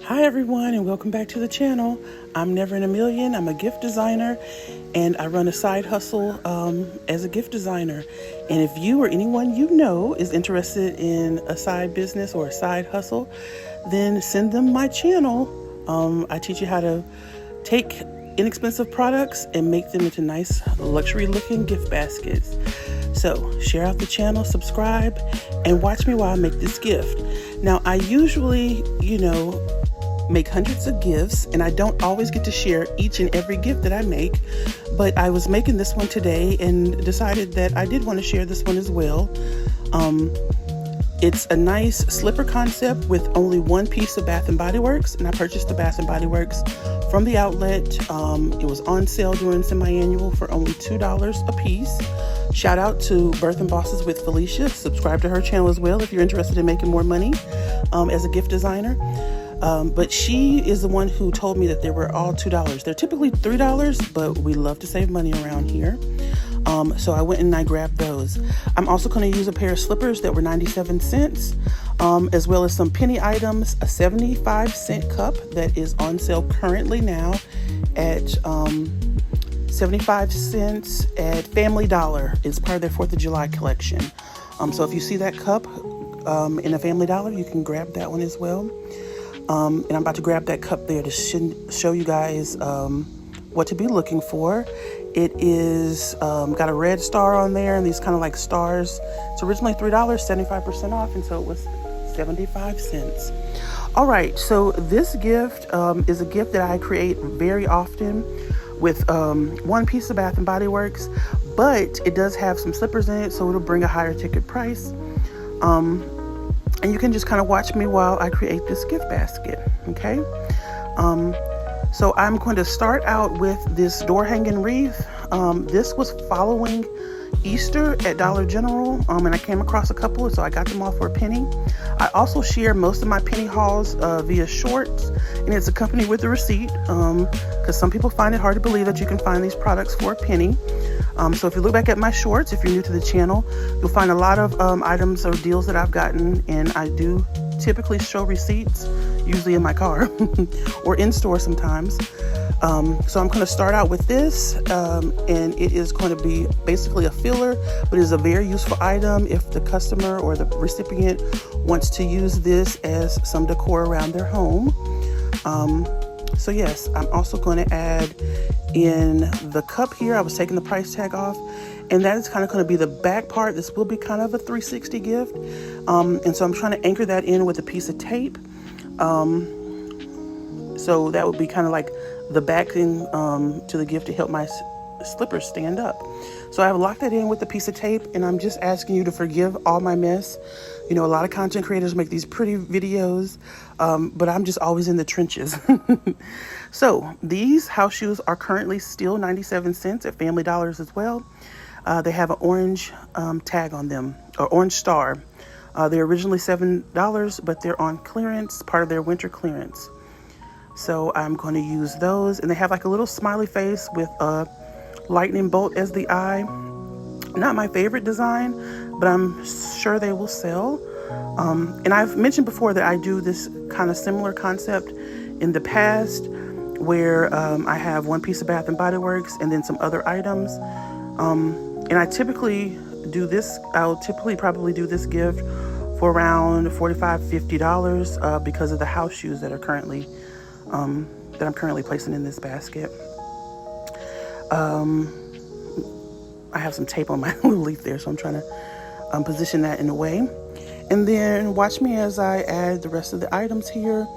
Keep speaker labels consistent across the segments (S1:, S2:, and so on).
S1: Hi everyone, and welcome back to the channel. I'm Never in a Million. I'm a gift designer and I run a side hustle as a gift designer. And if you or anyone you know is interested in a side business or a side hustle, then send them my channel. I teach you how to take inexpensive products and make them into nice luxury looking gift baskets. So share out the channel, subscribe, and watch me while I make this gift. Now I usually, make hundreds of gifts, and I don't always get to share each and every gift that I make, but I was making this one today and decided that I did want to share this one as well. It's a nice slipper concept with only one piece of Bath & Body Works, and I purchased the Bath & Body Works from the outlet. It was on sale during semi-annual for only $2 a piece. Shout out to Birth and Bosses with Felicia. Subscribe to her channel as well if you're interested in making more money as a gift designer. But she is the one who told me that they were all $2. They're typically $3, but we love to save money around here. So I went and I grabbed those. I'm also going to use a pair of slippers that were 97 cents, as well as some penny items, a 75-cent cup that is on sale currently now at 75 cents at Family Dollar. It's part of their 4th of July collection. So if you see that cup in a Family Dollar, you can grab that one as well. And I'm about to grab that cup there to show you guys what to be looking for. It is got a red star on there and these kind of like stars. It's originally $3, 75% off, and so it was 75 cents. All right, so this gift is a gift that I create very often with one piece of Bath & Body Works, but it does have some slippers in it, so it'll bring a higher ticket price. And you can just kind of watch me while I create this gift basket, okay? So I'm going to start out with this door hanging wreath. This was following Easter at Dollar General, and I came across a couple, so I got them all for a penny. I also share most of my penny hauls via Shorts, and it's accompanied with a receipt, because some people find it hard to believe that you can find these products for a penny. So if you look back at my Shorts, if you're new to the channel, you'll find a lot of items or deals that I've gotten, and I do typically show receipts, usually in my car or in store sometimes. So I'm going to start out with this, and it is going to be basically a filler, but it is a very useful item if the customer or the recipient wants to use this as some decor around their home. So yes, I'm also going to add in the cup here. I was taking the price tag off, and that is kind of going to be the back part. This will be kind of a 360 gift. And so I'm trying to anchor that in with a piece of tape. So that would be kind of like the backing to the gift to help my slippers stand up. So I've locked that in with a piece of tape, and I'm just asking you to forgive all my mess. A lot of content creators make these pretty videos, but I'm just always in the trenches. So these house shoes are currently still 97 cents at Family Dollars as well. They have an orange tag on them, or orange star. They're originally $7, but they're on clearance, part of their winter clearance. So I'm going to use those, and they have like a little smiley face with a lightning bolt as the eye. Not my favorite design, but I'm sure they will sell. And I've mentioned before that I do this kind of similar concept in the past, where I have one piece of Bath & Body Works and then some other items. And I typically do this, I'll typically probably do this gift for around $45, $50 because of the house shoes that are currently, that I'm currently placing in this basket. I have some tape on my little leaf there, so I'm trying to position that in a way. And then watch me as I add the rest of the items here.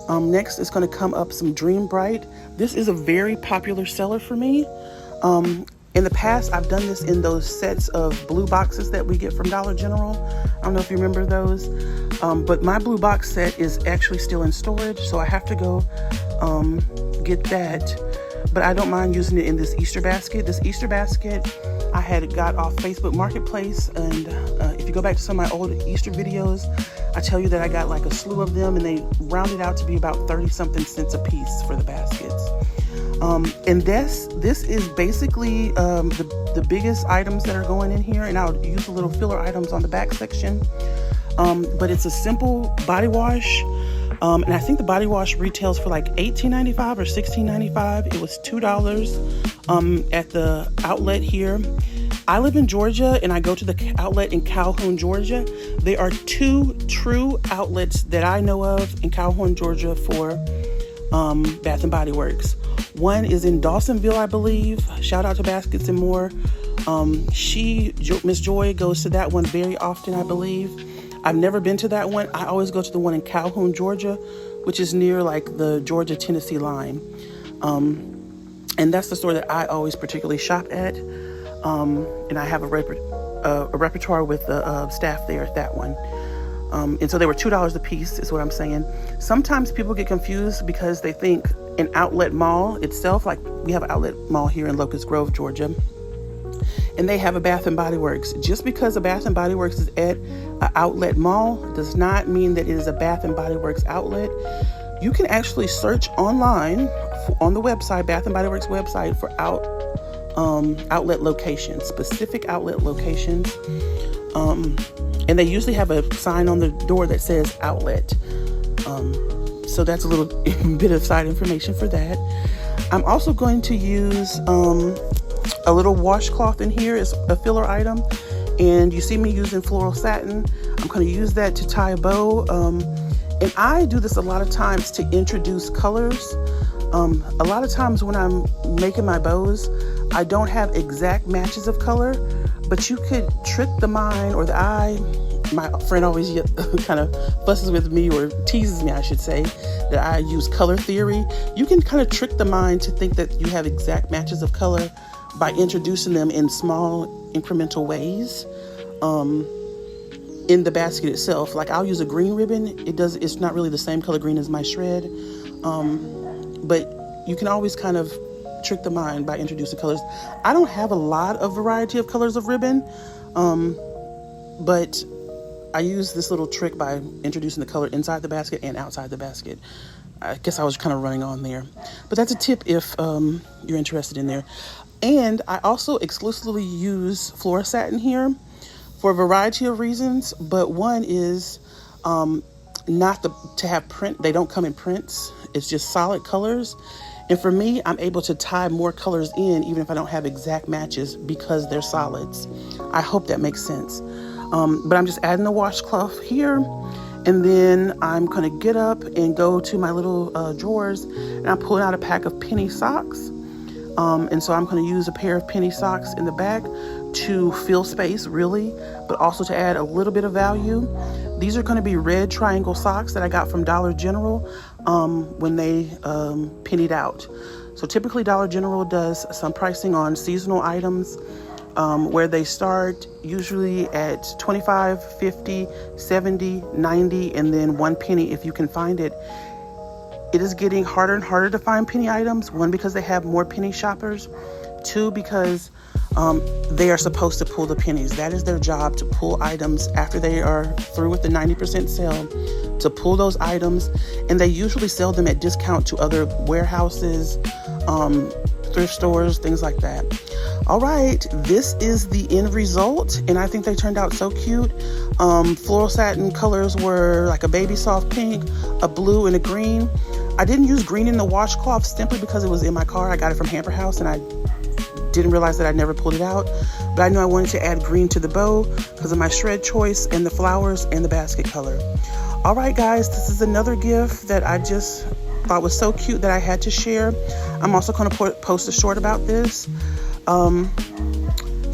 S1: Next is going to come up some Dream Bright. This is a very popular seller for me. In the past, I've done this in those sets of blue boxes that we get from Dollar General. I don't know if you remember those, but my blue box set is actually still in storage, so I have to go get that. But I don't mind using it in this Easter basket. This Easter basket I had got off Facebook Marketplace, and if you go back to some of my old Easter videos, I tell you that I got like a slew of them, and they rounded out to be about 30-something cents a piece for the baskets. And this is basically the biggest items that are going in here, and I'll use the little filler items on the back section. But it's a simple body wash And I think the body wash retails for like $18.95 or $16.95. It was $2 at the outlet here. I live in Georgia and I go to the outlet in Calhoun, Georgia. There are 2 true outlets that I know of in Calhoun, Georgia for Bath and Body Works. One is in Dawsonville, I believe. Shout out to Baskets and More. Miss Joy goes to that one very often, I believe. I've never been to that one. I always go to the one in Calhoun, Georgia, which is near like the Georgia-Tennessee line. And that's the store that I always particularly shop at. And I have a repertoire with the staff there at that one. And so they were $2 a piece is what I'm saying. Sometimes people get confused because they think an outlet mall itself, like we have an outlet mall here in Locust Grove, Georgia, and they have a Bath and Body Works. Just because a Bath and Body Works is at an outlet mall does not mean that it is a Bath and Body Works outlet. You can actually search online on the website, Bath and Body Works website, for outlet locations, specific outlet locations. And they usually have a sign on the door that says outlet. So that's a little bit of side information for that. I'm also going to use a little washcloth in here as a filler item. And you see me using floral satin. I'm going to use that to tie a bow. And I do this a lot of times to introduce colors. A lot of times when I'm making my bows, I don't have exact matches of color, but you could trick the mind or the eye. My friend always kind of fusses with me, or teases me, I should say, that I use color theory. You can kind of trick the mind to think that you have exact matches of color by introducing them in small incremental ways in the basket itself. Like I'll use a green ribbon. It's not really the same color green as my shred, but you can always kind of trick the mind by introducing colors. I don't have a lot of variety of colors of ribbon, but I use this little trick by introducing the color inside the basket and outside the basket. I guess I was kind of running on there, but that's a tip if you're interested in there. And I also exclusively use Flora Satin here for a variety of reasons, but one is not to have print. They don't come in prints. It's just solid colors. And for me, I'm able to tie more colors in even if I don't have exact matches because they're solids. I hope that makes sense. But I'm just adding the washcloth here. And then I'm going to get up and go to my little drawers, and I'm pulling out a pack of penny socks. And so I'm going to use a pair of penny socks in the back to fill space, really, but also to add a little bit of value. These are going to be red triangle socks that I got from Dollar General when they pennied out. So typically Dollar General does some pricing on seasonal items where they start usually at 25, 50, 70, 90, and then 1 penny if you can find it. It is getting harder and harder to find penny items. 1, because they have more penny shoppers. 2, because they are supposed to pull the pennies. That is their job, to pull items after they are through with the 90% sale, to pull those items. And they usually sell them at discount to other warehouses, thrift stores, things like that. All right, this is the end result, and I think they turned out so cute. Floral satin colors were like a baby soft pink, a blue, and a green. I didn't use green in the washcloth simply because it was in my car. I got it from Hamper House, and I didn't realize that I never pulled it out. But I knew I wanted to add green to the bow because of my shred choice and the flowers and the basket color. All right, guys, this is another gift that I just thought was so cute that I had to share. I'm also going to post a short about this.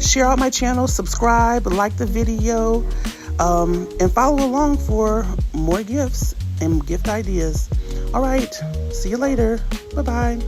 S1: Share out my channel, subscribe, like the video, and follow along for more gifts and gift ideas. All right, see you later. Bye-bye.